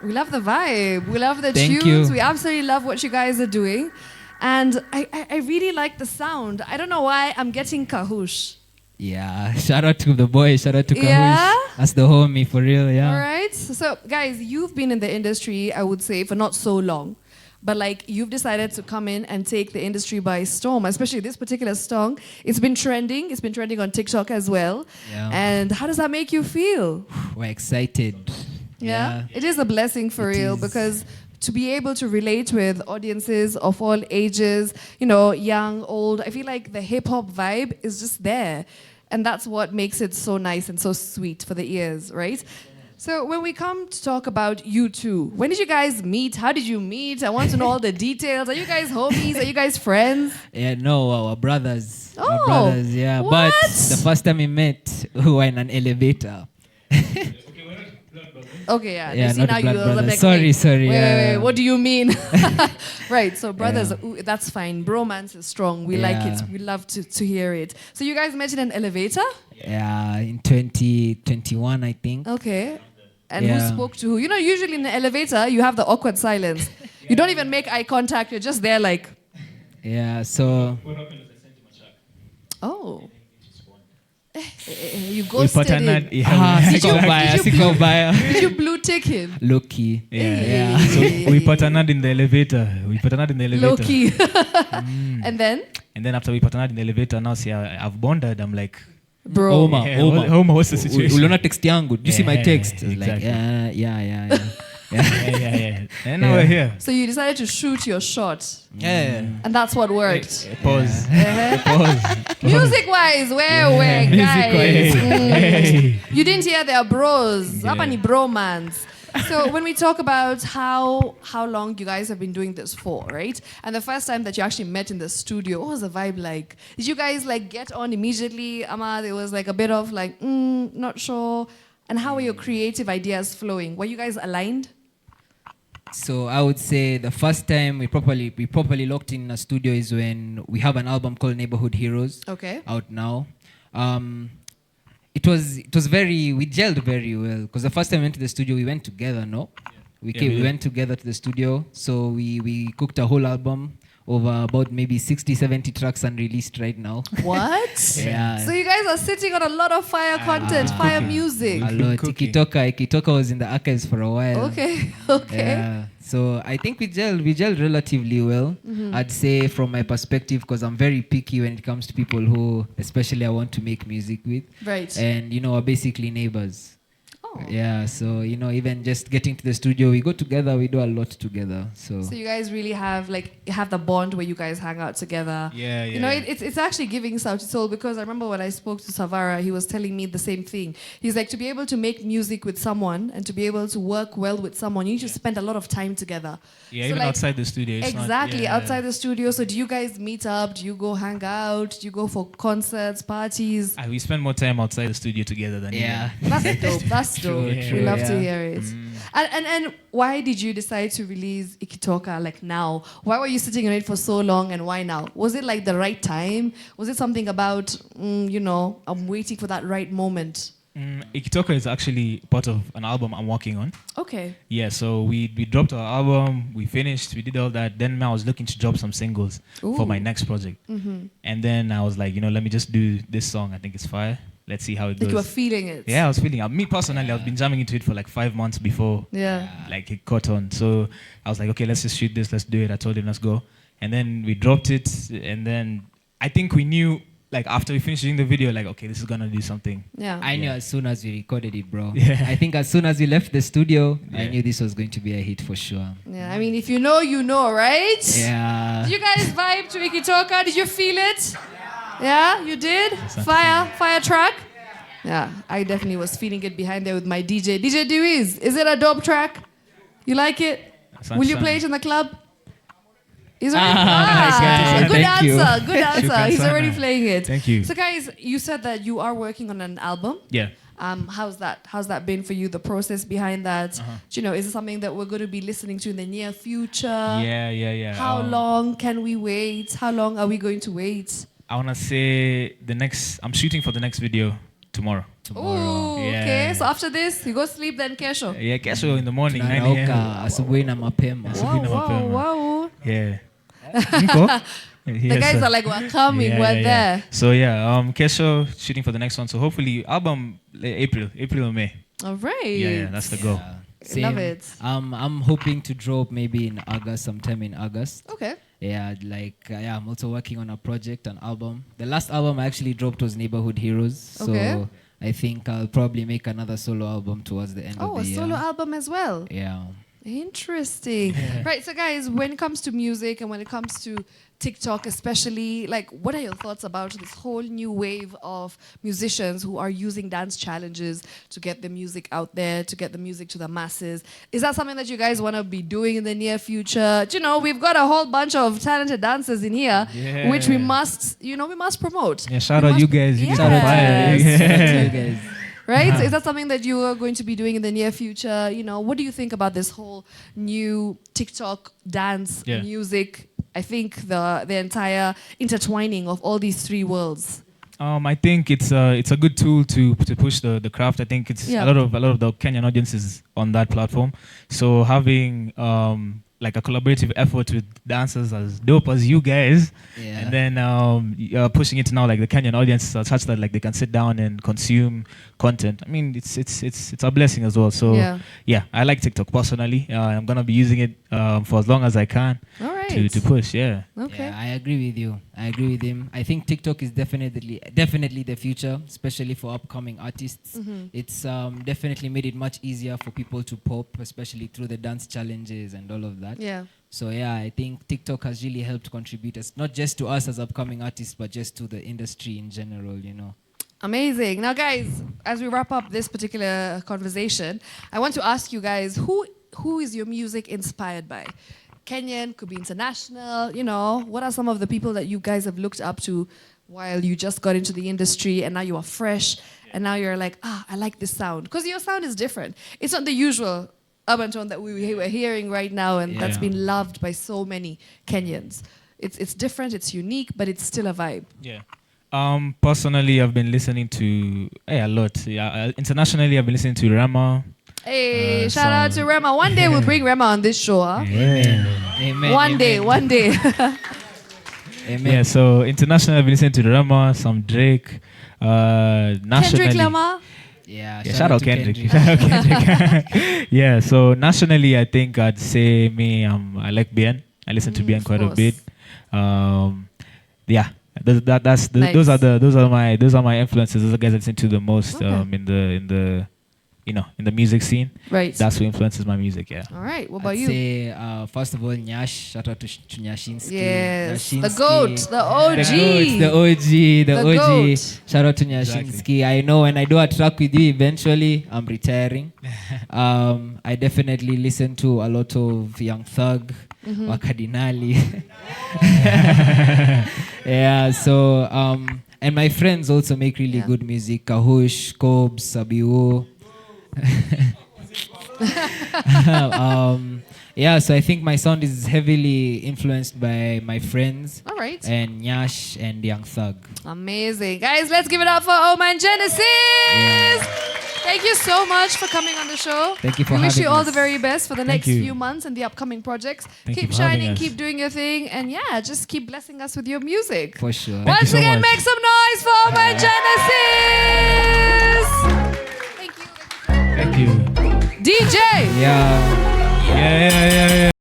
We love the vibe. We love the Thank tunes. you. We absolutely love what you guys are doing. And I really like the sound. I don't know why I'm getting Kahush. Yeah, shout out to the boy, shout out to Kahush. Yeah? That's the homie for real, yeah. All right. So, guys, you've been in the industry, I would say, for not so long. But like you've decided to come in and take the industry by storm, especially this particular song. It's been trending. It's been trending on TikTok as well. Yeah. And how does that make you feel? We're excited. Yeah. It is a blessing for It real is. because to be able to relate with audiences of all ages, you know, young, old, I feel like the hip hop vibe is just there. And that's what makes it so nice and so sweet for the ears, right? So when we come to talk about you two, when did you guys meet? How did you meet? I want to know all the details. Are you guys homies? Are you guys friends? Yeah, no, our brothers. Oh, our brothers, yeah. what? But the first time we met, we were in an elevator. Okay, yeah. Yeah, You see not now blood you brothers. like, Sorry, wait, sorry, Wait, yeah. what do you mean? Right, so brothers, Yeah. ooh, that's fine. Bromance is strong. We like it. Yeah. We love to hear it. So you guys met in an elevator? Yeah, in 2021, I think. Okay. And Yeah. who spoke to who? You know, usually in the elevator, you have the awkward silence. You don't even make eye contact. You're just there like, Yeah, so oh. You We ghosted partnered. him. Yeah, buyer. Did you blue tick him? Low-key. yeah. So we partnered in the elevator. Low key. And then? And then after we partnered in the elevator, now see, I've bonded. I'm like, Bro. Ouma, yeah, Ouma. Ouma, what's the situation? Uliona text yangu. Did you see my Yeah, text? I was like, exactly. yeah. yeah. And now we're here. So you decided to shoot your shot. Yeah. And that's what worked. Pause. Uh-huh. Pause. Music-wise, where guys? Music-wise. Hey. You didn't hear their bros. Yeah. Hapa ni bromance. So when we talk about how long you guys have been doing this for, right? And the first time that you actually met in the studio, what was the vibe like? Did you guys like get on immediately? Ama, there was like a bit of like, not sure. And how were your creative ideas flowing? Were you guys aligned? So I would say the first time we properly locked in a studio is when we have an album called Neighborhood Heroes. Okay. Out now. It was very, we gelled very well because the first time we went to the studio we went together, no? We went together to the studio, so we cooked a whole album over about maybe 60-70 tracks unreleased right now. What? Yeah. So you guys are sitting on a lot of fire content, fire music. A lot. Cooking. Ikitoka was in the archives for a while. Okay. Yeah. So I think we gelled relatively well. I'd say from my perspective, because I'm very picky when it comes to people who, especially I want to make music with. Right. And, are basically neighbors. Oh. Yeah, so, even just getting to the studio, we go together, we do a lot together. So So you guys really have the bond where you guys hang out together. Yeah. It's actually giving Sauti Soul because I remember when I spoke to Savara, he was telling me the same thing. He's like, to be able to make music with someone and to be able to work well with someone, you need to spend a lot of time together. Yeah, So even like, outside the studio. It's exactly, not, outside the studio. So do you guys meet up? Do you go hang out? Do you go for concerts, parties? We spend more time outside the studio together than yeah. That's dope. That's dope. True, We love to yeah. hear it. And why did you decide to release Ikitoka like now? Why were you sitting on it for so long and why now? Was it like the right time? Was it something about, I'm waiting for that right moment? Ikitoka is actually part of an album I'm working on. Okay. Yeah, so we dropped our album, we finished, we did all that. Then I was looking to drop some singles for my next project. And then I was like, let me just do this song. I think it's fire. Let's see how it Like you were goes. feeling it. Yeah, I was feeling it. Me personally, I've been jamming into it for like 5 months before. Yeah. Like it caught on. So I was like, okay, let's just shoot this, let's do it. I told him, let's go. And then we dropped it. And then I think we knew, like after we finished doing the video, like, okay, this is gonna do something. Yeah. I knew as soon as we recorded it, bro. Yeah. I think as soon as we left the studio, I Yeah. knew this was going to be a hit for sure. Yeah. I mean, if you know, you know, right? Yeah. Did you guys vibe to Ikitoka? Did you feel it? Yeah, you did? Fire track? Yeah, I definitely was feeling it behind there with my DJ. DJ Deweez, is it a dope track? You like it? Will you play it in the club? He's already nice guy. good Thank you. answer. Good answer. Shukran He's already sana. playing it. Thank you. So guys, you said that you are working on an album. Yeah. How's that been for you? The process behind that? Do you know, is it something that we're going to be listening to in the near future? Yeah. How long can we wait? How long are we going to wait? I wanna say I'm shooting for the next video tomorrow. tomorrow. Ooh, Yeah. okay. So after this, you go sleep, then kesho. Yeah, kesho in the morning, 9 a.m. Tunarauka asubuhi na mapema. Wow, na wow, mapema. wow. Yeah. Niko? The guys are like, we're coming, we're there. So yeah, kesho shooting for the next one. So hopefully album April or May. All right. Yeah, that's the goal. Same. Love it. I'm hoping to drop maybe in August, sometime in August. Okay. Yeah, I'm also working on a project, an album. The last album I actually dropped was Neighborhood Heroes. So Okay. I think I'll probably make another solo album towards the end of Oh, the a year. solo album as well. Yeah. Interesting. Right, so guys, when it comes to music and when it comes to TikTok especially, like, what are your thoughts about this whole new wave of musicians who are using dance challenges to get the music out there, to get the music to the masses? Is that something that you guys want to be doing in the near future? You know, we've got a whole bunch of talented dancers in here, which we must, we must promote. Yeah, shout out you guys. You guys are fire. Yes. Shout out to you guys. Right? So is that something that you are going to be doing in the near future? You know, what do you think about this whole new TikTok dance music? I think the entire intertwining of all these three worlds. I think it's a good tool to push the craft. I think it's a lot of the Kenyan audiences on that platform. So having like a collaborative effort with dancers as dope as you guys, and then pushing it now like the Kenyan audience such that like they can sit down and consume content. I mean, it's a blessing as well. So yeah, I like TikTok personally. I'm gonna be using it for as long as I can. All right. To push. Yeah. Okay. Yeah, I agree with you. I agree with him. I think TikTok is definitely the future, especially for upcoming artists. It's definitely made it much easier for people to pop, especially through the dance challenges and all of that. Yeah. So yeah, I think TikTok has really helped contribute us, not just to us as upcoming artists, but just to the industry in general, Amazing. Now, guys, as we wrap up this particular conversation, I want to ask you guys, who is your music inspired by? Kenyan, could be international, what are some of the people that you guys have looked up to while you just got into the industry and now you are fresh and now you're like, I like this sound? Because your sound is different. It's not the usual urban tone that we're hearing right now and that's been loved by so many Kenyans. It's different, it's unique, but it's still a vibe. Yeah. Personally, I've been listening to a lot. Yeah, internationally, I've been listening to Rema. Hey, shout out to Rema. One day we'll bring Rema on this show, huh? Yeah. Amen. One day. Amen. Yeah, so internationally, I've been listening to Rema, some Drake. Nationally, Kendrick Lamar. Yeah, shout out Kendrick. Shout out Kendrick. Yeah, so nationally, I think I'd say I like Bien. I listen to Bien quite a bit. Yeah. Those are my influences. Those are the guys I listen to the most in the music scene. Right. That's what influences my music. Yeah. All right. What about I'd you? say first of all, Nyash. Shout out to Nyashinsky. Yes. The Nyashinsky. GOAT. The OG. The OG. GOAT. Shout out to Nyashinsky. Exactly. I know when I do a track with you, eventually I'm retiring. I definitely listen to a lot of Young Thug, Wakadinali. Yeah. So and my friends also make really good music. Kahush, Kobs, Sabiu. Yeah, so I think my sound is heavily influenced by my friends. All right. And Nyash and Young Thug. Amazing. Guys, let's give it up for Ouma and Genesis. Yeah. Thank you so much for coming on the show. Thank you for having us. We wish you all the very best for the next few months and the upcoming projects. Keep shining, keep doing your thing, and just keep blessing us with your music. For sure. Once again, make some noise for Ouma and Genesis. Thank you. DJ. Yeah.